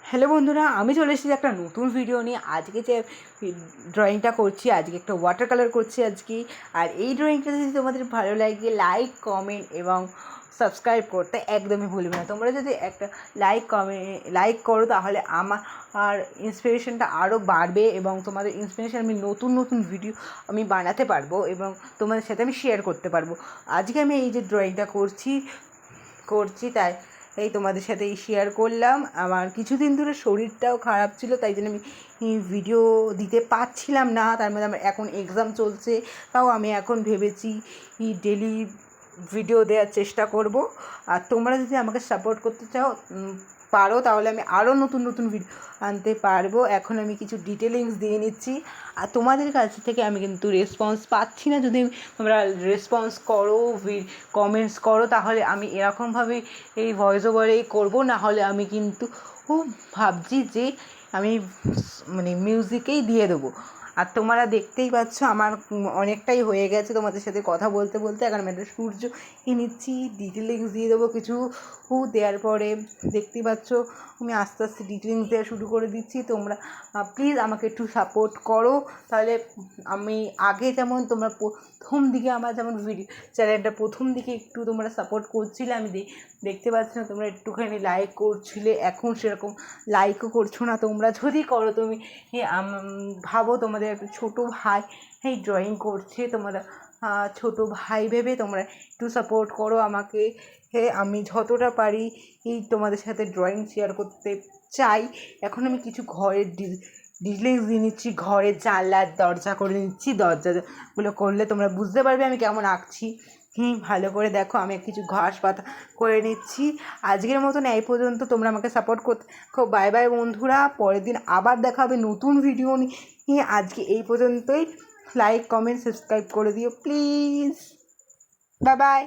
Hello বন্ধুরা, আমি চলে এসেছি একটা নতুন ভিডিও নিয়ে। আজকে যে ড্রয়িংটা করছি, আজকে একটা ওয়াটার কালার করছি আজকে। আর এই ড্রয়িংটা যদি তোমাদের ভালো লাগে, লাইক কমেন্ট এবং সাবস্ক্রাইব করতে একদমই ভুলবে না। তোমরা যদি একটা লাইক করো তাহলে আমার ইন্সপিরেশনটা আরও বাড়বে এবং তোমাদের ইন্সপিরেশন আমি নতুন নতুন ভিডিও আমি বানাতে পারবো এবং তোমাদের সাথে আমি শেয়ার করতে পারবো। আজকে আমি এই যে ড্রয়িংটা করছি তাই এই তোমাদের সাথে শেয়ার করলাম। আমার কিছুদিন ধরে শরীরটাও খারাপ ছিল, তাই জন্য আমি ভিডিও দিতে পারছিলাম না। তার মধ্যে আমার এখন এক্সাম চলছে, তাও আমি এখন ভেবেছি ডেলি ভিডিও দেওয়ার চেষ্টা করব। আর তোমরা যদি আমাকে সাপোর্ট করতে পারো তাহলে আমি আরও নতুন নতুন ভিডিও আনতে পারবো। এখন আমি কিছু ডিটেলিংস দিয়ে নিচ্ছি, আর তোমাদের কাছ থেকে আমি কিন্তু রেসপন্স পাচ্ছি না। যদি তোমরা রেসপন্স করো, কমেন্টস করো, তাহলে আমি এরকমভাবে এই ভয়েস ওভারেই করবো। না হলে আমি কিন্তু ভাবছি যে আমি মিউজিকেই দিয়ে দেবো। আর তোমরা দেখতেই পাচ্ছ আমার অনেকটাই হয়ে গেছে তোমাদের সাথে কথা বলতে বলতে। এখন আমি একটা সূর্য নিচ্ছি, ডিটেলিংস দিয়ে দেবো কিছু দেওয়ার পরে। দেখতেই পাচ্ছ আমি আস্তে আস্তে ডিটেলিংস দেওয়া শুরু করে দিচ্ছি। তোমরা প্লিজ আমাকে একটু সাপোর্ট করো, তাহলে আমি আগে যেমন তোমরা প্রথম দিকে আমার যেমন ভিডিও চ্যানেলটা প্রথম দিকে একটু তোমরা সাপোর্ট করছিলে, আমি দেখতে পাচ্ছি না তোমরা একটুখানি লাইক করছিলে, এখন সেরকম লাইকও করছো না। তোমরা যদি করো, তুমি ভাবো তোমাদের একটা ছোটো ভাই ড্রয়িং করছে, তোমরা ছোটো ভাই ভেবে তোমরা একটু সাপোর্ট করো আমাকে। আমি যতটা পারি তোমাদের সাথে ড্রয়িং শেয়ার করতে চাই। এখন আমি কিছু ঘরের ডিটেইলস দিয়ে নিচ্ছি, ঘরের জানলার দরজা করে নিচ্ছি। দরজাগুলো করলে তোমরা বুঝতে পারবে আমি কেমন আঁকছি। ভালো করে দেখো, আমি কিছু ঘাস পাতা করে নিচ্ছি। আজকের মতন এই পর্যন্ত। তোমরা আমাকে সাপোর্ট করতে বাই বাই বন্ধুরা। পরের দিন আবার দেখা হবে নতুন ভিডিও নিয়ে। আজকে এই পর্যন্তই। লাইক কমেন্ট সাবস্ক্রাইব করে দিও প্লিজ। Bye bye.